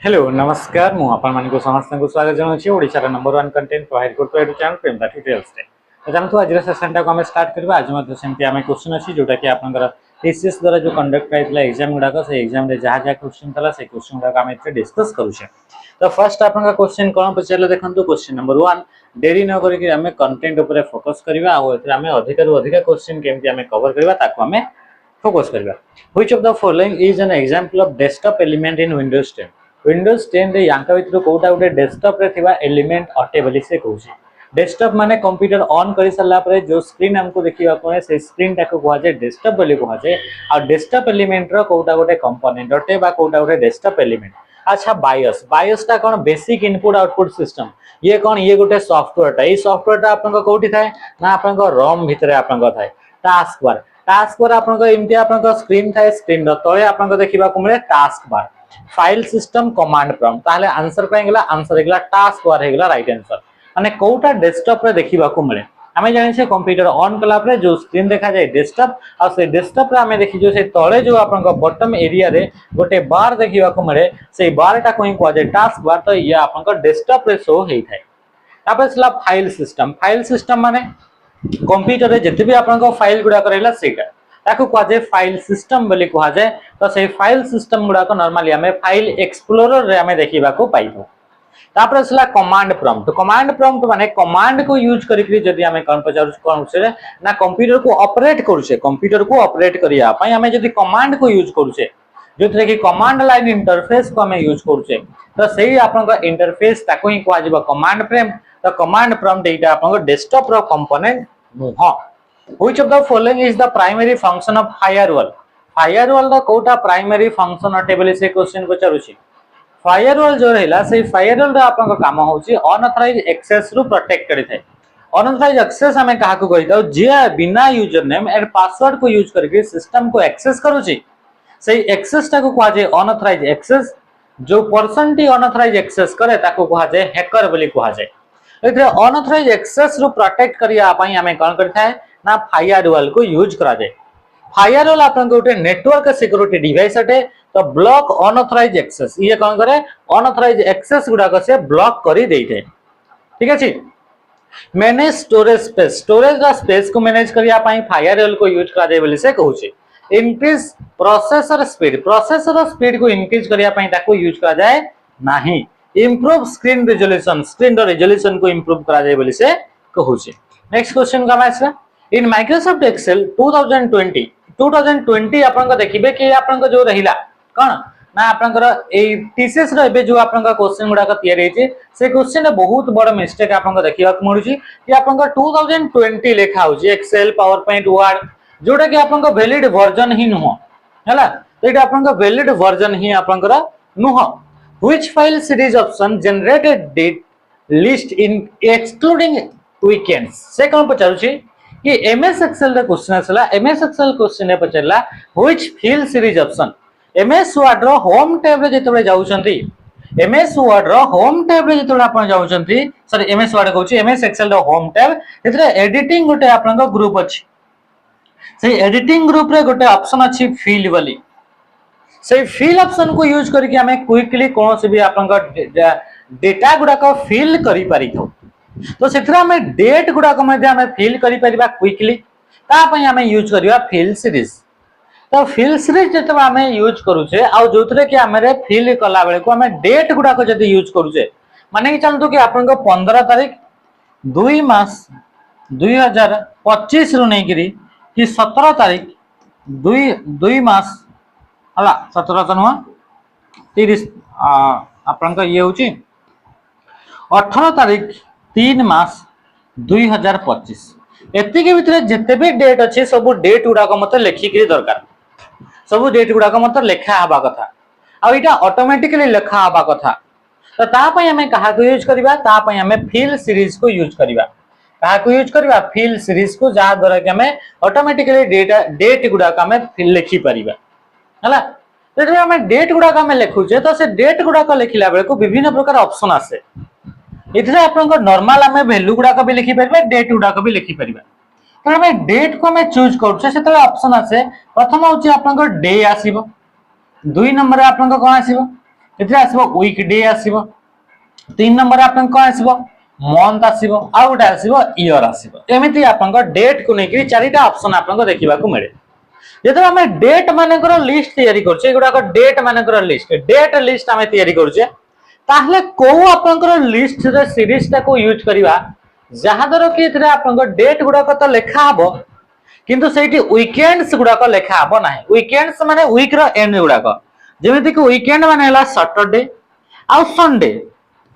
Hello नमस्कार मु आपण मानक समस्त को स्वागत जनाउछि ओडिसा नंबर 1 कंटेंट प्रोवाइड करतो एडु चैनल प्रेम दा डिटेल्स रे तो जानतो आज सेशन टा को हम स्टार्ट करबा आज मध्ये सेमति हम क्वेश्चन अछि जोटा कि आपनकर टीसीएस द्वारा जो कंडक्ट करैतला एग्जाम गुडा को से एग्जाम रे जहा जहा क्वेश्चन तला से क्वेश्चन गुडा हम एते डिस्कस करूछे। तो फर्स्ट आपनका क्वेश्चन कोन पछाले देखंतु क्वेश्चन नंबर 1 देरी न करी कि हम कंटेंट ऊपर फोकस करबा आ एते हम अधिक रु अधिक क्वेश्चन केमति हम कवर करबा ताको हम फोकस करबा। Which of the following is an example of desktop element in Windows 10 Windows 10 रे यांका भितर कोटा उटे डेस्कटॉप रे थिबा एलिमेंट अटे बोली से कहूची। डेस्कटॉप माने कंप्यूटर ऑन करि सल्ला परे जो स्क्रीन हमको देखिबा कोने से स्क्रीन टाको कहवा जाय डेस्कटॉप बोली कहवा जाय आ डेस्कटॉप एलिमेंट रो कोटा गोटे कंपोनेंट अटे बा कोटा गोटे डेस्कटॉप एलिमेंट। अच्छा बायोस बायोस टा कोन बेसिक इनपुट आउटपुट सिस्टम ये कोन ये गोटे सॉफ्टवेयर टा ए सॉफ्टवेयर टा आपन को कोठी थाए ना आपन को रोम भितरे आपन को थाए टास्क बार आपन को इमती आपन को स्क्रीन थाए स्क्रीन रो तळे आपन को देखिबा को मिले taskbar file system command prompt ताले आंसर पाएगला आंसर हेगला टास्क बार हेगला राइट आंसर माने कोटा डेस्कटॉप रे देखिबा को मिले हमें जानि से कंप्यूटर ऑन कला परे जो स्क्रीन देखा जाय डेस्कटॉप आ से डेस्कटॉप रे हमें देखि जो से तळे जो आपन को बॉटम एरिया रे गोटे बार देखिबा को मिले से बार टा कोइ को जाय टास्क बार तो ये आपन को डेस्कटॉप रे शो हेइ थाय। तापर सला फाइल सिस्टम माने कंप्यूटर रे जते भी आपन को फाइल गुडा करैला सेटा ताको को जाय फाइल सिस्टम बोली को जाय तो से फाइल सिस्टम गुडा को नॉर्मली हमें फाइल एक्सप्लोरर रे हमें देखिबा को पाइबो। तापर सला कमांड प्रॉम्प्ट माने कमांड को यूज करिकरी जदी हमें कोन पचारु कोन से ना कंप्यूटर को ऑपरेट करिया पई हमें जदी कमांड को यूज करूछे जोथरे कि कमांड लाइन इंटरफेस को हमें यूज करूछे तो सेही आपन को इंटरफेस ताको ही को आजिबा कमांड फ्रेम तो कमांड प्रॉम्प्ट एटा आपन को डेस्कटॉप रो कंपोनेंट नुह। Which of the following is the primary function of firewall? Firewall दा कोटा प्राइमरी फंक्शन अटे बोले से क्वेश्चन पचारुछि। फायरवॉल जो रहला से फायरवॉल रा आपन को काम होछि अनऑथराइज एक्सेस रु प्रोटेक्ट करि थाए। अनऑथराइज एक्सेस हमें काहा को कहिताउ जे बिना यूजर नेम एंड पासवर्ड को यूज करके सिस्टम को एक्सेस करूछि सेही एक्सेस ता को कहा जाय अनऑथराइज एक्सेस जो पर्सन टी अनऑथराइज एक्सेस करे ताको कहा जाय हैकर बोली कहा जाय। एथे अनऑथराइज एक्सेस रु प्रोटेक्ट करिया पई हमें कोन करथाय ना फायरवॉल को यूज करा जाए। फायरवॉल आपन को नेटवर्क सिक्योरिटी डिवाइस अटे तो ब्लॉक अनऑथराइज एक्सेस ये कोन करे अनऑथराइज एक्सेस गुडा को से ब्लॉक करी देइथे। ठीक अछि मैनेज स्टोरेज दा स्पेस को मैनेज करिया पई फायरवॉल को यूज करा जाय बोली से कहूची। इंक्रीज प्रोसेसर स्पीड को इंक्रीज करिया पई ताको यूज करा जाय नाही। इंप्रूव स्क्रीन रेजोल्यूशन को इंप्रूव करा जाय बोली से कहूची। नेक्स्ट क्वेश्चन का मैसेज इन माइक्रोसॉफ्ट एक्सेल 2020 आपन को देखिबे कि आपन को जो रहिला कोन ना आपन को ए टीसीएस रो एबे जो आपन का क्वेश्चन गुडा का तयार हेछि से क्वेश्चन में बहुत बड़ मिस्टेक आपन को देखिबा को मरुछि कि आपन को 2020 लिखा होछि एक्सेल पावर पॉइंट वर्ड जोटा कि आपन को वैलिड वर्जन ही नुह हैला तो एटा आपन को वैलिड वर्जन ही आपन को नुह। Which fill series option generated date list in excluding weekends से कोन पचारुछि कि एमएस एक्सेल रे क्वेश्चन असला एमएस एक्सेल क्वेश्चन ने पचरला which fill series option MS Word रो होम टैब रे जेतबे जाउछंती एमएस वर्ड रो होम टैब रे जेतबे आपण जाउछंती सॉरी एमएस वर्ड कहूची एमएस एक्सेल रो होम टैब एतरे एडिटिंग गोटे आपण को ग्रुप अछि से एडिटिंग ग्रुप रे गोटे ऑप्शन अछि फील्ड वाली से फील्ड ऑप्शन को यूज करके हमें क्विकली कोन से भी आपण को डेटा गुडा को फिल करि पारि थो तो सेथरा में डेट गुडा को मध्ये हमें फिल करि परिबा क्विकली ता पई हमें यूज करिवा फिल सीरीज। तो फिल सीरीज जेतबा हमें यूज करूछे आ जोतरे कि हमरे फिल कला बेले को हमें डेट गुडा को जदी यूज करूछे माने कि चलतो कि आपन को 15 तारीख 2 मास 2025 रु नै गिरी कि 17 तारीख 2 मास हला 17 त नुवा 30 आपन को ये होची 18 तारीख 3 मास 2025 एति के भितरे जते भी डेट अछि सब डेट गुडा को मते लेखि के दरकार सब डेट गुडा को मते लेखा हबा कथा आ इटा ऑटोमेटिकली लेखा हबा कथा तो ता पई हमें कहा को यूज करबा ता पई हमें फिल सीरीज को यूज करबा कहा को यूज करबा फिल सीरीज को जा द्वारा कि हमें ऑटोमेटिकली डेट गुडा को हमें फिल लेखि परिबा हला तो हमें डेट गुडा को हमें लेखुचे तो से डेट गुडा को लेखिला बेले को विभिन्न प्रकार ऑप्शन आसे इथरे आपन को नॉर्मल हमें वैल्यू गुडा को भी लिखि परबे डेट गुडा को भी लिखि परबा तो हमें डेट को हमें चूज करछे सेतले ऑप्शन आसे प्रथम होची आपन को डे आसीबो दुई नंबर आपन कोन आसीबो एथिरे आसीबो वीक डे आसीबो 3 नंबर आपन कोन आसीबो मंथ आसीबो आ गोटे आसीबो ईयर आसीबो एमिति आपन को डेट को नेकि चारिटा ऑप्शन आपन को देखिबा को मिले जेतो हमें डेट मानकर लिस्ट तैयारी करछे एगुडा को डेट मानकर लिस्ट डेट लिस्ट हमें तैयारी करछे ताहले को आपनकर लिस्ट रे सीरीज ता को यूज करबा जहा दर कि एथिरे आपन को डेट गुडा को तो लेखा हबो किंतु सेठी वीकेंड्स गुडा को लेखा हबो नाही वीकेंड्स माने वीक रो एंड गुडा को जेमिति कि वीकेंड माने हला सैटरडे आ संडे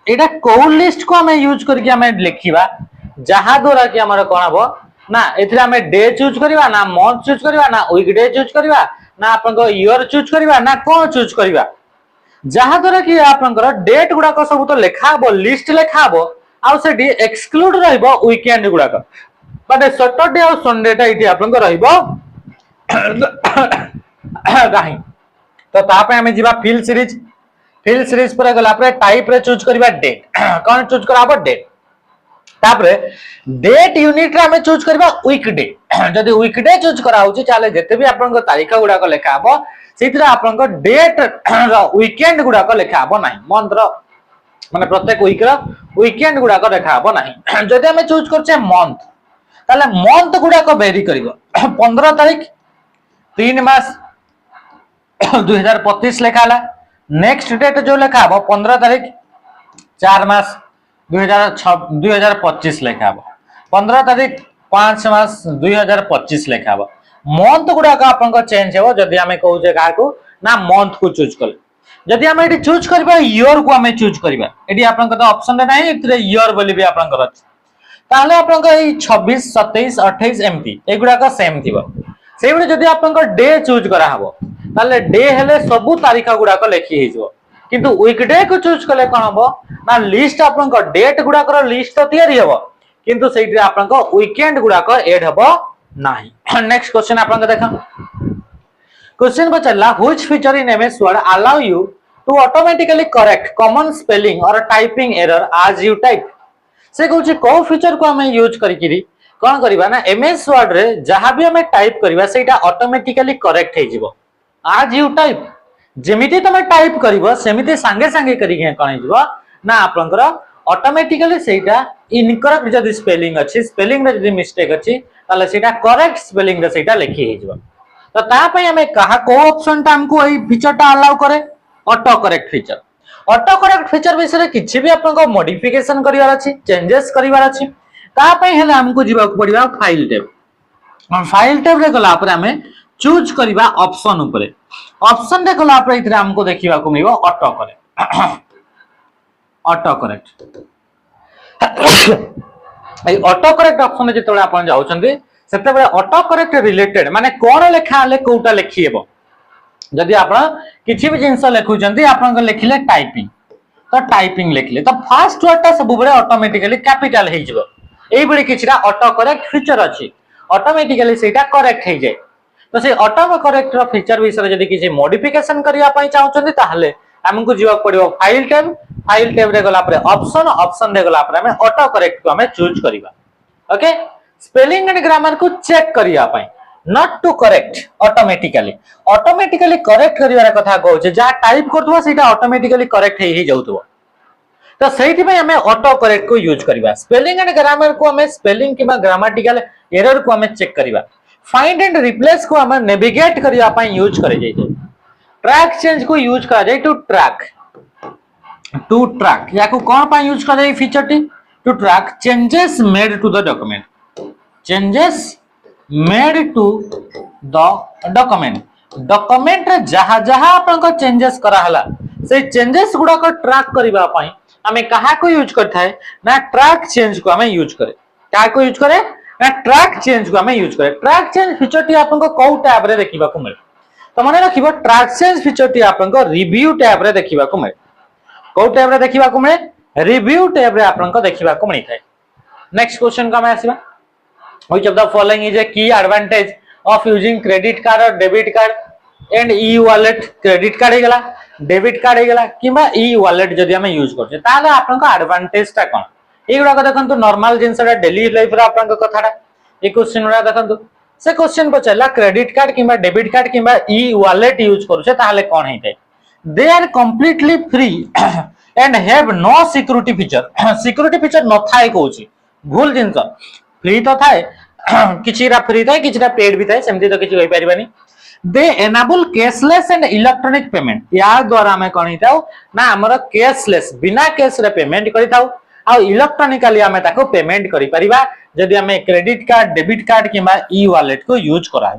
एटा को लिस्ट को हमें यूज करके हमें लिखिबा जहा द्वारा कि हमर कोन हबो ना एथिरे हमें डे चूज करबा ना मंथ चूज करबा ना वीक डे चूज करबा ना आपन को ईयर चूज करबा ना कोन चूज करबा जहा द्वारा कि आपन को डेट गुडा को सब तो लेखा हबो लिस्ट लेखा हबो आ सेठी एक्सक्लूड रहइबो वीकेंड गुडा को माने सैटरडे और संडे टा इटी आपन को रहइबो नाही तो ता पे हमें जीवा फिल सीरीज पर गला पर टाइप रे चूज करबा डेट कोन चूज कराबो डेट तापरे डेट यूनिट रे हमें चूज करबा वीक डे जदी वीक डे चूज करा होची चाले जते भी आपन को तारीख गुडा को लेखा हबो सेतिरा आपन को डेट रो वीकेंड गुडा को लेखा हबो नाही मंथ रो माने प्रत्येक वीक रो वीकेंड गुडा को लेखा हबो नाही जदी हमें चूज करछे मंथ ताले मंथ गुडा को वेरी करिवो 15 तारीख 3 मास 2025 लेखा हला नेक्स्ट डेट जो लेखा हबो 15 तारीख 4 मास 2025 लेखा हबो 15 तारीख 5 मास 2025 लेखा हबो मंथ गुडा का आपन को चेंज हेबो जदी हमें कहू जे का को ना मंथ को चूज कर जदी हमें एटी चूज करबा ईयर को हमें चूज करबा एटी आपन को तो ऑप्शन रे नाही इतरे ईयर बोली भी आपन को अछि ताहले आपन को ए 26 27 28 एमपी एगुडा का सेम थिबो सेइ बडे जदी आपन को डे चूज करा हबो ताले डे हेले सब तारीख गुडा को लेखि हिजो किंतु वीक डे को चूज कले कोन हबो ना लिस्ट आपन को डेट गुडा को लिस्ट तो तैयारी हबो किंतु सेइटी आपन को वीकेंड गुडा को ऐड हबो नाही नेक्स्ट क्वेश्चन आपन को देखा क्वेश्चन बचला which feature in MS Word allow you to automatically correct common spelling और typing error as you type से कहूची को फीचर को हमें यूज करिकिरी कोन करबा ना एमएस वर्ड रे जहां भी हमें टाइप करबा सेटा ऑटोमेटिकली करेक्ट हे जिवो आज यू टाइप जेमिति तमे टाइप करिवो सेमिति संगे संगे करिके कोन हिजबो ना आपनकर ऑटोमेटिकली सेटा इनकरेक्ट जदी स्पेलिंग अछि स्पेलिंग रे जदी मिस्टेक अछि ताले सेटा करेक्ट स्पेलिंग रे सेटा लिखि हिजबो तो ता पय हमें कहा को ऑप्शन ता हमको एई फीचर ता अलाउ करे ऑटो करेक्ट फीचर विषय किछि भी आपन को मॉडिफिकेशन करिवार अछि चेंजेस करिवार अछि ता पय हेले हमको जीवा को पड़िबा फाइल टैब रे गला पर हमें चूज करिबा ऑप्शन रे गला पर इथरे हमको देखिबा को मिबो ऑटो करेक्ट ए ऑटो करेक्ट ऑप्शन रे जेतोले आपन जाउछन्ती सेते बेले ऑटो करेक्ट रिलेटेड माने कोन लेखा आले कोटा लेखिएबो जदि आपण किछि भी जिंस लेखुचन्ती आपण को लेखिले टाइपिंग तो टाइपिंग लेखिले तो फर्स्ट वर्ड ता सब बेले ऑटोमेटिकली कैपिटल हे जिवो एई बेले किछिरा ऑटो करेक्ट फीचर अछि ऑटोमेटिकली सेटा करेक्ट हे जाय तो से ऑटो करेक्ट रो फीचर विषय जदि किछि मॉडिफिकेशन करिया पई चाहुचन्ती ताहले हमको जीवा पड़िबो फाइल टैब रे गला पर ऑप्शन रे गला पर हमें ऑटो करेक्ट को हमें चूज करिबा ओके स्पेलिंग एंड ग्रामर को चेक करिया पई not to correct automatically correct करिवार कथा कहू जे जा टाइप करथबो सेटा ऑटोमेटिकली करेक्ट हे जाउथबो तो सेठी में हमें ऑटो करेक्ट को यूज करिबा स्पेलिंग एंड ग्रामर को हमें स्पेलिंग किबा ग्रामेटिकल एरर को हमें चेक करिबा फाइंड एंड रिप्लेस को हमें नेविगेट करिया पई यूज करे जाय ट्रैक चेंज को यूज करा जाय टू ट्रैक या को कोन पई यूज करा जाय फीचर टी to track changes made to the document document रे जहा जहा आपन को चेंजेस करा हला से चेंजेस गुडा को ट्रैक करिबा पई हमें कहा को यूज करथाय ना ट्रैक चेंज को हमें यूज करे का को यूज करे ना ट्रैक चेंज को हमें यूज करे ट्रैक चेंज फीचर टी आपन को को टैब रे देखिबा को मिले तो माने रखिबो ट्रैक चेंज फीचर टी आपन को रिव्यू टैब रे देखिबा को मिले को टैब रे देखिबा को मिले रिव्यू टैब रे आपन को देखिबा को मिलथाय नेक्स्ट क्वेश्चन का मैं आसीबा which of the following is a key advantage of using credit card or debit card and e-wallet credit card हेगला debit card हेगला किबा e-wallet जदी हम यूज करछे ताले आपन को एडवांटेज ता कोन एगुडा को देखंतु नॉर्मल जिंसडा डेली लाइफ रे आपन को कथाडा ए क्वेश्चन रा देखंतु से क्वेश्चन पचारला क्रेडिट कार्ड किंबा डेबिट कार्ड किंबा ई वॉलेट यूज करूछे ताहले कोन हेतै they are completely free and have no security feature security feature न थाए कहूची भूल जिंस फ्री तो थाए किछिरा फ्री थाए किछिरा पेड भी थाए सेमति तो किछि होई परिबानी they enable cashless and electronic payment या द्वारा हमें कोन हिताउ ना हमर कैशलेस बिना कैश रे पेमेंट करिताउ आ इलेक्ट्रॉनिकली हमें ताको पेमेंट करि परिबा जदि हमें क्रेडिट कार्ड डेबिट कार्ड किंबा ई वॉलेट को यूज करा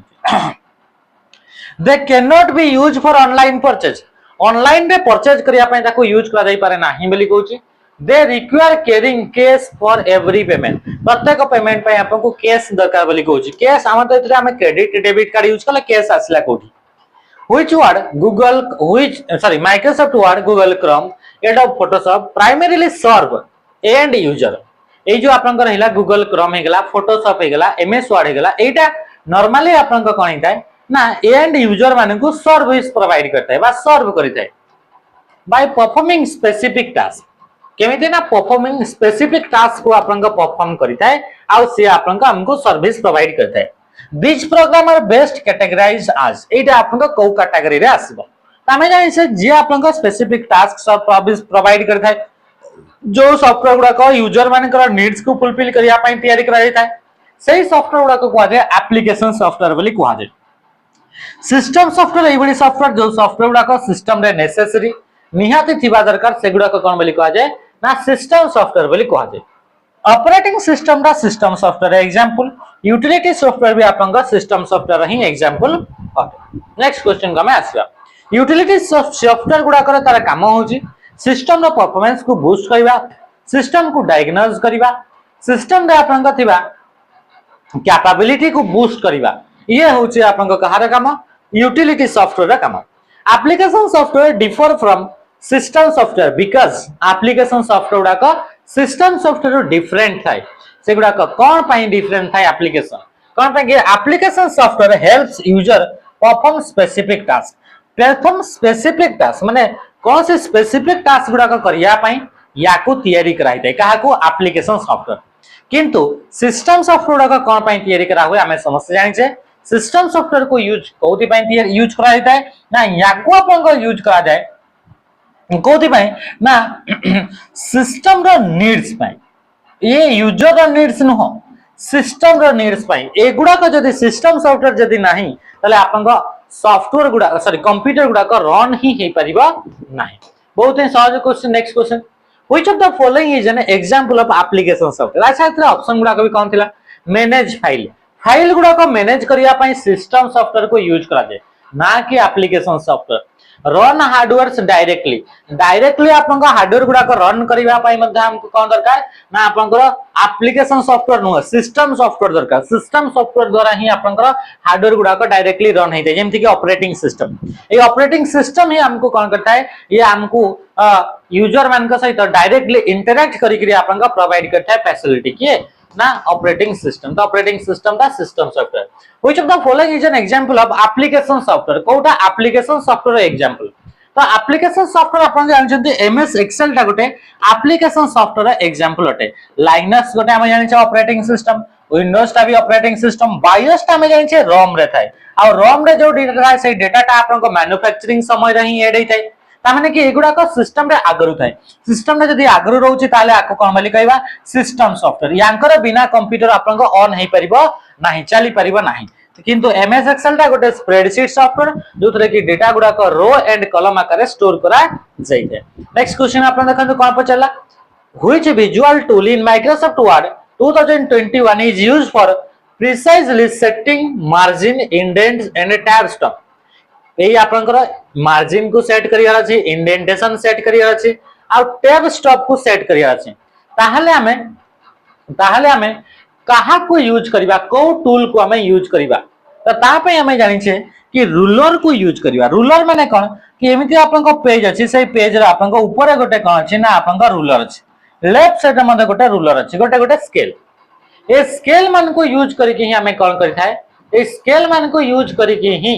they cannot be use for online purchase online रे परचेज करिया पय ताको यूज करा जाई पारे नाही बोली कहूची they require carrying cash for every payment प्रत्येक पेमेंट पे आपको कैश दरकार बोली कहूची कैश हम तो इतरे हमें क्रेडिट डेबिट कार्ड यूज करले कैश आसला कोठी which Word Google which sorry Microsoft Word Google Chrome Adobe Photoshop primarily serve end user ए जो आपन रहिला गूगल क्रोम हेगला फोटोशॉप हेगला एमएस वर्ड हेगला एटा नॉर्मली आपन को कोन हिताय ना एंड यूजर माने को सर्विस प्रोवाइड करता है बा सर्व करता है बाय परफॉर्मिंग स्पेसिफिक टास्क केमिति ना परफॉर्मिंग स्पेसिफिक टास्क को आपन को परफॉर्म करता है आ से आपन को हमको सर्विस प्रोवाइड करता है this program are best categorised as एटा आपन को को कैटेगरी रे आसीबो तमे जानि से जे आपन को स्पेसिफिक टास्क सर्विस प्रोवाइड करता है जो सॉफ्टवेयर गुडा को यूजर मानकर नीड्स को फुलफिल करिया पई तयारी करा जाय सही सॉफ्टवेयर गुडा को कुआ जाय एप्लीकेशन सॉफ्टवेयर बोली कुआ जाय सिस्टम सॉफ्टवेयर एबडी सॉफ्टवेयर जो सॉफ्टवेयर गुडा को सिस्टम रे नेसेसरी निहाती थिबा दरकार से गुडा को कोन बोली कुआ जाय ना सिस्टम सॉफ्टवेयर बोली कुआ जाय ऑपरेटिंग सिस्टम रा system software example utility software भी आपन का सिस्टम सॉफ्टवेयर ही एग्जांपल नेक्स्ट क्वेश्चन का मैं आसीबा यूटिलिटी सॉफ्टवेयर गुडा कर तार काम होची सिस्टम रो परफॉर्मेंस को बूस्ट करिबा सिस्टम को डायग्नोज करिबा सिस्टम रे आपन का थिबा कैपेबिलिटी को बूस्ट करिबा ये होची आपन को कहार काम यूटिलिटी सॉफ्टवेयर रा काम application software differ from system software because application software गुडा का सिस्टम सॉफ्टवेयर डिफरेंट थाय से गुडा का कोन पई डिफरेंट थाय एप्लीकेशन कोन पई application software helps user perform specific task माने कौन से स्पेसिफिक टास्क गुडा को करिया पई याको तयारी कराई दे काहा को एप्लीकेशन सॉफ्टवेयर किंतु सिस्टम सॉफ्टवेयर का कोन पई तयारी करा हुए हमें समझ जानि छे सिस्टम सॉफ्टवेयर को यूज कोथि पई यूज करा जाय ना याको अपन को यूज करा जाय कोथि पई ना सिस्टम रो नीड्स पई ये यूजर रो नीड्स न हो सिस्टम रो नीड्स पई एगुडा को जदी सिस्टम सॉफ्टवेयर जदी नाही तले अपन को सॉफ्टवेयर गुडा सॉरी कंप्यूटर गुडा को रन ही हे परिबा नाही बहुत ही सहज question next question which of the following is an example of application software अच्छा इतरा ऑप्शन गुडा को भी कोन थिला मैनेज फाइल गुडा को मैनेज करिया पई सिस्टम सॉफ्टवेयर को यूज करा जाय ना कि application software run hardware directly आपन को हार्डवेयर गुडा को रन करिवा पई मध्ये हमको कोन दरकार ना आपन को application software no system software दरकार सिस्टम सॉफ्टवेयर द्वारा ही आपन को हार्डवेयर गुडा को डायरेक्टली रन हेते जेमति कि ऑपरेटिंग सिस्टम ए ऑपरेटिंग सिस्टम ही हमको कोन करता है ये हमको यूजर मान के सहित डायरेक्टली इंटरैक्ट करि करि आपन को प्रोवाइड करता है फैसिलिटी के ना ऑपरेटिंग सिस्टम तो ऑपरेटिंग सिस्टम दा system software which of the following is an example of application software कोटा एप्लीकेशन सॉफ्टवेयर एग्जांपल तो एप्लीकेशन सॉफ्टवेयर अपन जानछन्ते एमएस एक्सेल ता गोटे एप्लीकेशन सॉफ्टवेयर एग्जांपल अटे लाइनक्स गोटे हम जानि छ ऑपरेटिंग सिस्टम विंडोज ता भी ऑपरेटिंग सिस्टम बायोस ता हम जानि छ रोम रे थाए आ रोम रे जो डेटा थाए से डेटा ता आपन को मैन्युफैक्चरिंग समय रे ही एड हे थाए ता माने कि एगुडा को सिस्टम रे आगरु थाए सिस्टम रे जदी आगरु रहउची ताले आको कोन बोली कहबा सिस्टम सॉफ्टवेयर यांकर बिना कंप्यूटर आपन को ऑन हे परिबो नाही चली परिबो नाही किंतु एमएस एक्सेल ता गोटे स्प्रेडशीट सॉफ्टवेयर जोथरे कि डेटा गुडा को रो एंड कॉलम आकार स्टोर करा जाइते नेक्स्ट क्वेश्चन आपन देखंतु कोन पचला which visual tool in Microsoft Word 2021 is used for precisely setting margin indents and tab stop एई आपनकर मार्जिन को सेट करियार अछि इंडेंटेशन सेट करियार अछि आ टैब स्टॉप को सेट करियार अछि ताहले हमें कहा को यूज करिबा को टूल को हमें यूज करिबा त ता पे हमें जानि छे कि रूलर को यूज करिबा रूलर माने कोन कि एमिति आपन को पेज अछि सेही पेज रे आपन को ऊपर गोटे कोन अछि ना आपन को रूलर अछि लेफ्ट साइड मध्ये गोटे रूलर अछि गोटे स्केल ए स्केल मान को यूज करके ही हमें कोन करि थाए ए स्केल मान को यूज करके ही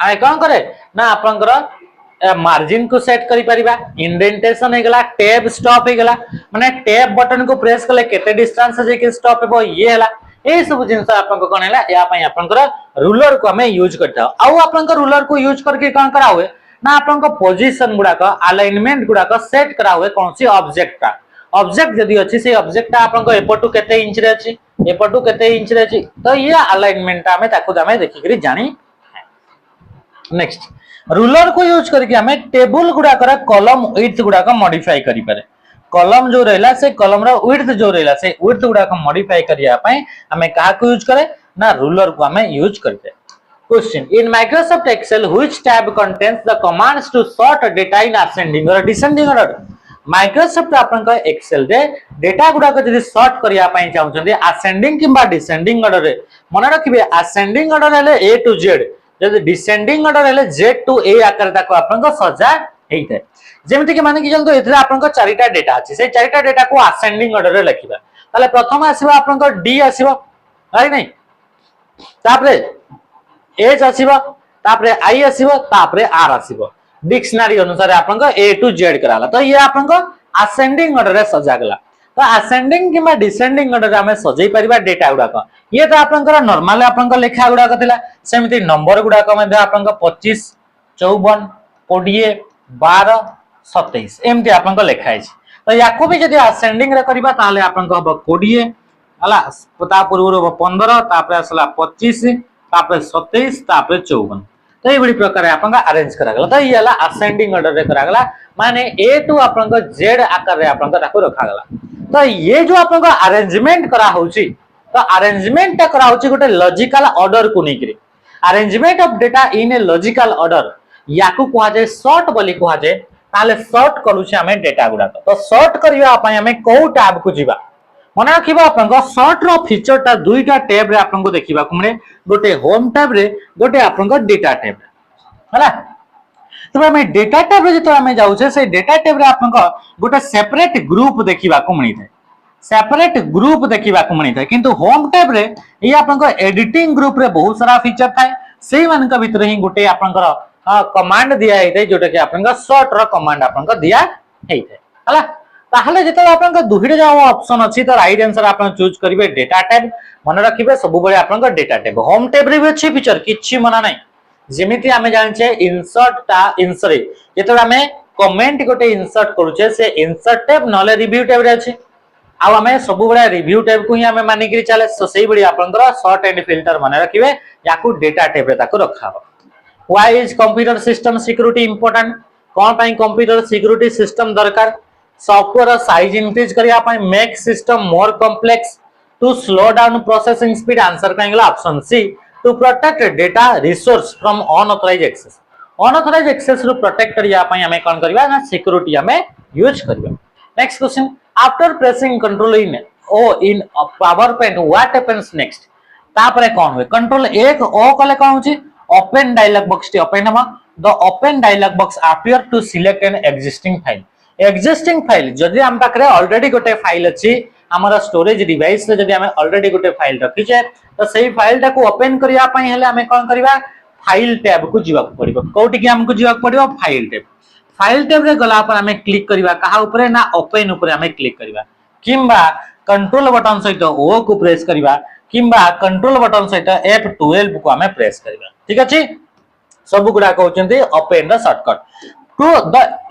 आय कोन करे ना आपनकर मार्जिन को सेट करि परिबा इंडेंटेशन हे गला टैब स्टॉप हे गला माने टैब बटन को प्रेस करले केते डिस्टेंस जे के स्टॉप हेबो ये हला ए सब जिंस आपन कोन हैला या पई आपनकर रूलर को हमें यूज करता आउ आपनकर रूलर को यूज करके कोन करा हुए ना आपन को पोजीशन गुडा का अलाइनमेंट गुडा का सेट करा हुए कौन सी ऑब्जेक्ट का ऑब्जेक्ट जदी अछि से ऑब्जेक्ट आपन को एपटू केते इंच रे अछि एपटू केते इंच रे अछि तो ये अलाइनमेंट हमें ताको हमें देखि करी जानी। नेक्स्ट रूलर को यूज करके हमें टेबल गुडा कर कॉलम विड्थ गुडा का मॉडिफाई करि पारे कॉलम जो रहला से कॉलम रो विड्थ जो रहला से विड्थ गुडा को मॉडिफाई करिया पई हमें कहा को यूज करे ना रूलर को हमें यूज करते। Question in Microsoft Excel which tab contains the commands to sort data in ascending और डिसेंडिंग ऑर्डर माइक्रोसॉफ्ट आपन का एक्सेल रे डेटा गुडा को जदी सॉर्ट करिया पई चाहउछन्ती असेंडिंग किबा डिसेंडिंग ऑर्डर रे मन रखिबे असेंडिंग ऑर्डर हेले ए टू जेड जदी डिसेंडिंग ऑर्डर हेले जेड टू ए आकार ताको आपन को सजा हेइते जेमति कि माने कि जंतु एथरा आपन को चारिटा डेटा अछि से चारिटा डेटा को असेंडिंग ऑर्डर रे लिखिबा ताले प्रथम आसीबा आपन को डी आसीबा राइ नै तापरे एच आसीबा तापरे आई आसीबा तापरे आर आसीबा डिक्शनरी अनुसार आपन को ए टू जेड कराला तो ये आपन को असेंडिंग ऑर्डर रे सजा गला तो असेंडिंग किबा डिसेंडिंग ऑर्डर रे हमें सजै परिबा डेटा गुडा को ये तो आपन को नॉर्मल आपन को लेखा गुडा को थिला सेमिति नंबर गुडा को मध्ये आपन को 25 54 20 12 27 एमती आपन को लेखा है तो याको भी जदी असेंडिंग रे करबा ताले आपन को हबो 20 हला ता पूर्व हबो 15 तापर असला 25 तापर 27 तापर 54 तो ये बड़ी प्रकार आपन का अरेंज करा गला तो ये हला असेंडिंग ऑर्डर रे करा गला माने ए टू आपन को जेड आकार रे आपन को ताको रखा गला तो ये जो आपन को अरेंजमेंट करा होची तो अरेंजमेंट ता करा होची गोटे लॉजिकल ऑर्डर को नेकरी arrangement of data in a logical order याकू कहा जाय सॉर्ट बोली कहा जाय ताले सॉर्ट करूछे हमें डेटा गुडा तो सॉर्ट करिया पई हमें को टैब को जिबा मन रखिबा आपन को सॉर्ट रो फीचर ता दुईटा टैब रे आपन को देखिबा को मने गोटे होम टैब रे गोटे आपन को डेटा टैब रे हला तो हमें डेटा टैब रे जतो हमें जाउछे से डेटा टैब रे आपन को गोटे सेपरेट ग्रुप देखिबा को मणी थे सेपरेट ग्रुप देखिबा को मणी थे किंतु होम टैब रे ये आपन को एडिटिंग ग्रुप रे बहुत सारा फीचर थाए सेही मान का भीतर ही गोटे आपन को कमांड दिया हेते जोटा कि आपन का शॉर्ट रो कमांड आपन को दिया हेते हला ताहले जेतो आपन का दुहिडे जाव ऑप्शन अछि तो राइट आंसर आपन चूज करिवे डेटा टैब मन रखिबे सब बळे आपन का डेटा टैब होम टैब रे भी अछि फीचर किछि मना नै जेमिति हमें जानछे इंसर्ट ता इंसर्ट जेतो हमें कमेंट गोटे इंसर्ट करूछे से इंसर्ट टैब नले रिव्यू टैब रे अछि आ हमें सब बळे रिव्यू टैब को ही हमें मानि कि चले सो सेही बळे आपन का शॉर्ट एंड फिल्टर मन रखिबे याकू डेटा टैब रे ताको रखाबो Why is computer system security important? कौन पाई कंप्यूटर सिक्योरिटी सिस्टम दरकार सॉफ्टवेयर साइज इंक्रीज करिया पाई make system more complex to slow down processing speed answer कहेंगे option C to protect data resource from unauthorized access unauthorized access रू protect करिया पाई हमें कोन करबा ना सिक्योरिटी हमें यूज करबा। Next question after pressing control in power point what happens next तापरे कोन होय कंट्रोल एक ओ कले कोन होची open dialog box T open हमा the open dialog box appear to select an existing file जदि हम पाखरे ऑलरेडी गोटे फाइल अछि हमर स्टोरेज डिवाइस रे जदि हम ऑलरेडी गोटे फाइल रखि छे तो सेही फाइल टा को ओपन करिया पई हेले हमें कोन करबा फाइल टैब को जीवा पड़िबो कोठी कि हमको जीवा पड़िबो फाइल टैब रे गला पर हमें क्लिक करबा कहा ऊपर ना ओपन ऊपर हमें क्लिक करबा किंबा कंट्रोल बटन सहित ओ को प्रेस करबा किंबा कंट्रोल बटन सहित F12 को हमें प्रेस करबा ठीक अछि सब गुडा कहउचंती open the shortcut to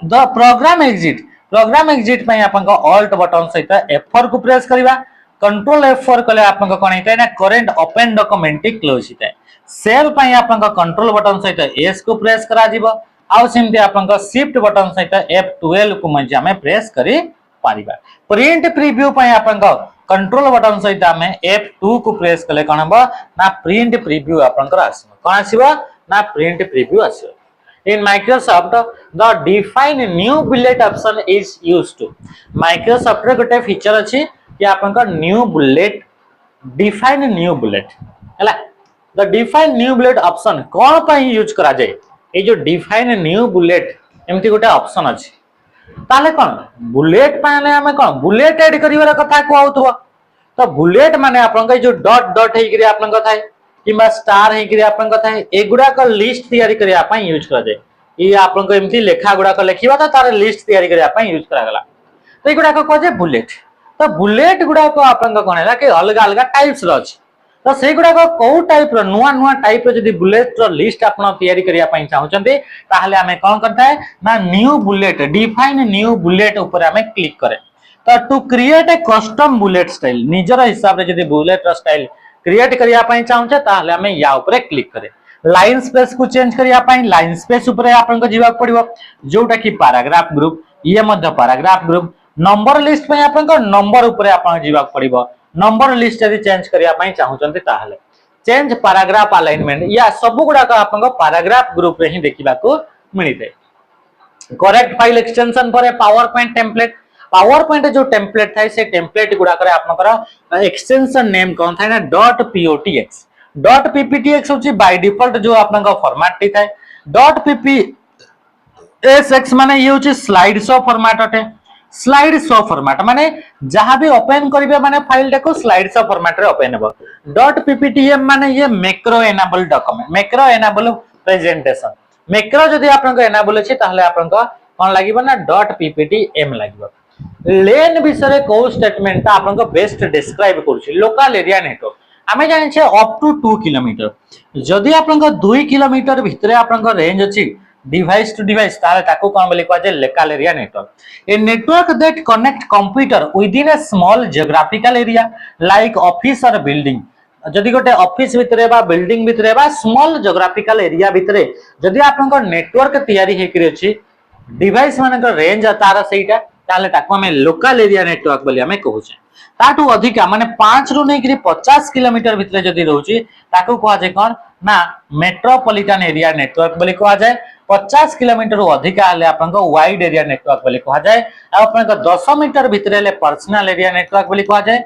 the program exit पई आपन को ऑल्ट बटन सहित F4 को प्रेस करबा कंट्रोल F4 कले आपन को कोन हेतै ना करंट ओपन डॉक्यूमेंट क्लोज हेतै सेव पई आपन को कंट्रोल बटन सहित S को प्रेस करा दिबो आ सिमते आपन को शिफ्ट बटन सहित F12 को मजे हमें प्रेस करी पारिबा प्रिंट प्रीव्यू पई आपन को कंट्रोल बटन सहित हमें F2 को प्रेस कले कोन हबो ना प्रिंट प्रीव्यू आपन को आसीबो कोन आसीबो ना प्रिंट प्रीव्यू आसीबो in Microsoft the define new bullet option is used to Microsoft रे गोटे फीचर अछि कि आपन को new bullet define new bullet हला the define new bullet option कोन पई यूज करा जाय ए जो डिफाइन न्यू बुलेट एमती गोटे ऑप्शन अछि ताले कोन बुलेट माने हमें कोन बुलेट ऐड करिवार कथा को आउतबो तो बुलेट माने आपन के जो डॉट डॉट हेइ करी आपन कथा है किबा स्टार हेइ करी आपन कथा है एगुडा को लिस्ट तैयारी करी आपन यूज करा जाय ई आपन को एमती लेखा गुडा को लेखिबा तो तार लिस्ट तैयारी करी आपन यूज करा गला तो एगुडा को कहे बुलेट तो बुलेट गुड़ा को आपन कोन है कि अलग अलग टाइप्स रो अछि तो से गुड़ा को को टाइप रो नुवा नुवा टाइप रो जदी बुलेट रो लिस्ट आपन तयारी करिया पई चाहउचंती ताहले हमें कोन करता है ना new bullet define new bullet ऊपर हमें क्लिक करे तो to create a custom bullet style निजर हिसाब रे जदी बुलेट रो स्टाइल क्रिएट करिया पई चाहउचे ताहले हमें या ऊपर क्लिक करे लाइन स्पेस को चेंज करिया पई लाइन स्पेस ऊपर आपन को जीवा पड़िबो जोटा की पैराग्राफ ग्रुप ये मध्य पैराग्राफ ग्रुप नंबर लिस्ट पे आपन को नंबर ऊपर आपन जीवा पड़िबो नंबर लिस्ट यदि चेंज करिया पई चाहउचंती ताहले चेंज पैराग्राफ अलाइनमेंट या सब गुडा का आपन को पैराग्राफ ग्रुप रे ही देखिबा को मिलिते करेक्ट फाइल एक्सटेंशन पर पावर पॉइंट जो टेम्पलेट थाए से टेम्पलेट गुडा करे आपन को एक्सटेंशन नेम कोन थाए ना .potx .pptx होची बाय डिफॉल्ट जो आपन को फॉर्मेट थाए .ppsx माने ये होची स्लाइड शो फॉर्मेट अटे स्लाइड शो फॉर्मेट माने जहां भी ओपन करिवे माने फाइल को स्लाइड शो फॉर्मेट रे ओपन हेबो .pptm माने ये macro enable document macro enable presentation macro जदी आपन को एनेबल अछि ताहले आपन को कोन लागिबो ना .pptm लागिबो लेन विषय को स्टेटमेंट आपन को बेस्ट डिस्क्राइब करूछि लोकल एरिया नेटवर्क हमें जानि छे अप टू 2 किलोमीटर जदी आपन को 2 किलोमीटर भितरे आपन को रेंज अछि डिवाइस टू डिवाइस ताले ताको कोन बोली को जे local area network a network that connect computer within a small geographical area like office और बिल्डिंग जदी गोटे ऑफिस भितरे बा बिल्डिंग भितरे बा स्मॉल जियोग्राफिकल एरिया भितरे जदी आपन को नेटवर्क तयारी हे करी अछि डिवाइस माने को रेंज तार सेटा ताले ताको हमें लोकल एरिया नेटवर्क बोली हमें कहू छे ताटू अधिका माने 5 रु नै करी 50 किलोमीटर भितरे जदी रहउची ताको कहआ जे कोन ना मेट्रोपॉलिटन एरिया नेटवर्क बोली कहआ जाय 50 किलोमीटर अधिका हले आपन को वाइड एरिया नेटवर्क बोली कहआ जाय आपन को 10 मीटर भितरे हले पर्सनल एरिया नेटवर्क बोली कहआ जाय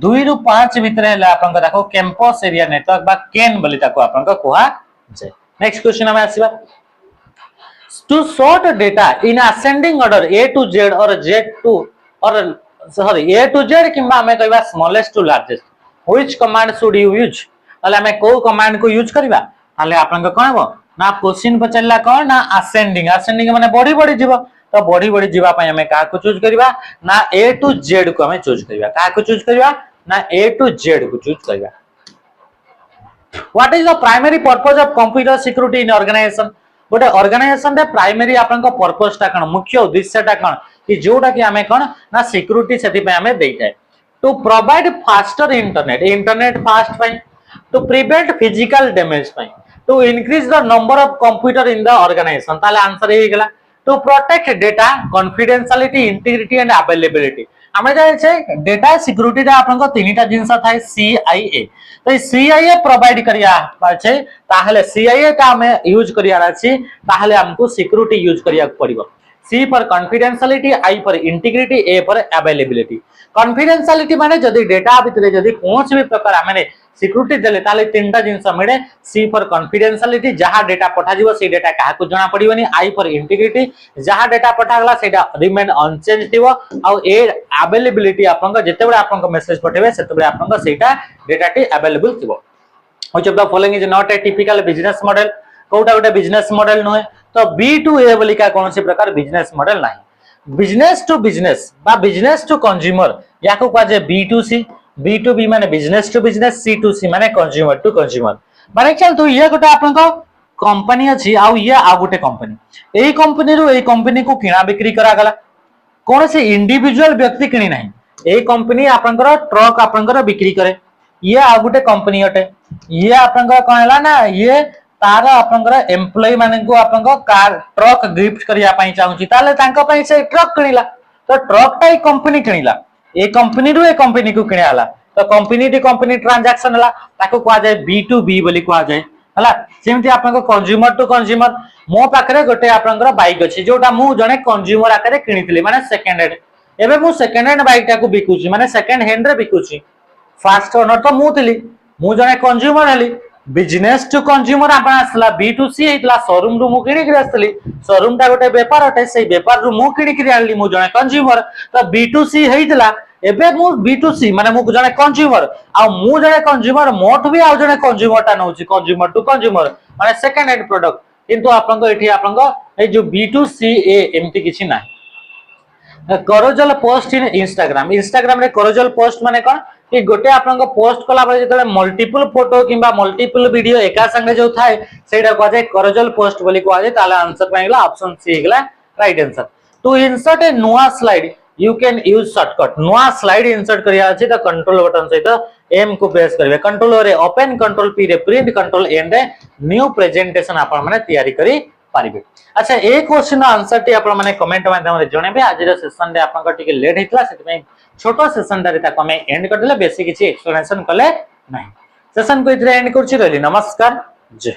2 रु 5 भितरे हले आपन को देखो कैंपस एरिया नेटवर्क बा केन बोली ताको आपन को कहआ जाय नेक्स्ट क्वेश्चन हमें आसीबा to sort data in ascending order a to z or z to or sorry a to z किबा हमें कहबा smallest to largest which command should you use ताले हमें को कमांड को यूज करबा ताले आपन को कहबो ना क्वेश्चन पचलला कोन ना ascending माने बढ़ी बढ़ी जीवो तो बढ़ी बढ़ी जीवा पय हमें का को चूज करबा ना a to z को हमें चूज करबा का को चूज करबा ना a to z को चूज करबा what is the primary purpose of computer security in organization गोटे ऑर्गेनाइजेशन रे प्राइमरी आपन को पर्पस ता कोन मुख्य उद्देश्य ता कोन कि जोटा कि हमें कोन ना सिक्योरिटी सेति पे हमें देइथाय to provide faster internet fast पाई टू प्रिवेंट फिजिकल डैमेज पाई to increase the number of computer in the organization ताले आंसर हे गेला to protect data confidentiality integrity and availability हमें जाय छै डेटा सिक्योरिटी रे आपन को तीनटा जिंस थाय CIA तो CIA प्रोवाइड करिया छै ताहले CIA का हमें यूज करिया अछि ताहले हमको सिक्योरिटी यूज करिया पड़िबो C पर कॉन्फिडेंशियलिटी I पर इंटीग्रिटी A पर अवेलेबिलिटी कॉन्फिडेंशियलिटी माने जदी डेटा भितरे जदी कोनोसी भी प्रकार माने सिक्योरिटी देले ताले तीनटा जिंस मिले C पर कॉन्फिडेंशियलिटी जहां डेटा पठा जिवो से डेटा काहा को जणा पड़िबोनी I पर इंटीग्रिटी जहां डेटा पठा गला सेटा रिमेन अनचेंज थिवो आ ए अवेलेबिलिटी आपन को जते बडा आपन को मेसेज पठेबे सेते बडा आपन को सेटा डेटा टी अवेलेबल थिवो which of the following is not a typical business model कोटा गोटे बिजनेस मॉडल नहे तो B2A बोली का कोनोसी प्रकार बिजनेस मॉडल नाही बिजनेस टू बिजनेस बा बिजनेस टू कंज्यूमर याको कह जे B2C B2B माने बिजनेस टू बिजनेस C2C माने कंज्यूमर टू कंज्यूमर माने चल तो ये गोटे आपन को कंपनी अछि आ ये आ गोटे कंपनी एई कंपनी रो एई कंपनी को किना बिक्री करा गला कोन से इंडिविजुअल व्यक्ति किनी नाही एई कंपनी आपन को ट्रक आपन को बिक्री करे ये आ गोटे कंपनी अटे ये आपन को कहला ना ये तार आपन को एम्प्लॉय माने को आपन को कार ट्रक गिफ्ट करिया पई चाहूची ताले तांको पई से ट्रक किनिला तो ट्रक टाई कंपनी किनिला ए कंपनी रो ए कंपनी को किनाला तो कंपनी टी कंपनी ट्रांजैक्शन हला ताको कहा जाय B2B बोली कहा जाय हला सेमति आपन को कंज्यूमर टू कंज्यूमर मो पाखरे गोटे आपन को बाइक अछि जोटा मु जने कंज्यूमर आकरे किनितली माने सेकंड हैंड एबे मु सेकंड हैंड बाइक टा को बिकुची माने सेकंड हैंड रे बिकुची फर्स्ट ओनर तो मु थिली मु जने कंज्यूमर हली बिजनेस टू कंज्यूमर आपन आसला B2C हेतला शोरूम रु मु किनि के आसली शोरूम ता गोटे व्यापार अटे से व्यापार रु मु किनि के आनली मु जने कंज्यूमर तो B2C हेतला एबे मु B2C माने मु जने कंज्यूमर आ मु जने कंज्यूमर मोट भी आ जने कंज्यूमर ता नउची कंज्यूमर टू कंज्यूमर माने सेकंड हैंड प्रोडक्ट किंतु आपन को एठी आपन को ए जो B2C ए एमती किछि ना करजल पोस्ट इन इंस्टाग्राम इंस्टाग्राम रे करजल पोस्ट माने कोन कि गोटे आपन पोस्ट कला बेले जेतले मल्टीपल फोटो किबा मल्टीपल वीडियो एका संगे जो थाए सेटा को जाय करजल पोस्ट बोली को जाय ताले आंसर पाइला ऑप्शन सी हेगला right answer to insert a नुआ slide you can use shortcut नुआ स्लाइड इंसर्ट करिया अछि त कंट्रोल बटन सहित एम को प्रेस करबे कंट्रोल रे ओपन कंट्रोल पी रे प्रिंट कंट्रोल एन रे न्यू प्रेजेंटेशन आपन माने तयारी करी पारिबे। अच्छा ए क्वेश्चन आंसर टी आपन माने कमेंट माध्यम रे जणेबे आज रे सेशन रे आपन टिके लेट हेतला सेति में छोटो सेशन रे ता कमे एंड कर देले बेसी किछि एक्सप्लेनेशन कले नाही सेशन को इधर एंड करछि रहली नमस्कार जय।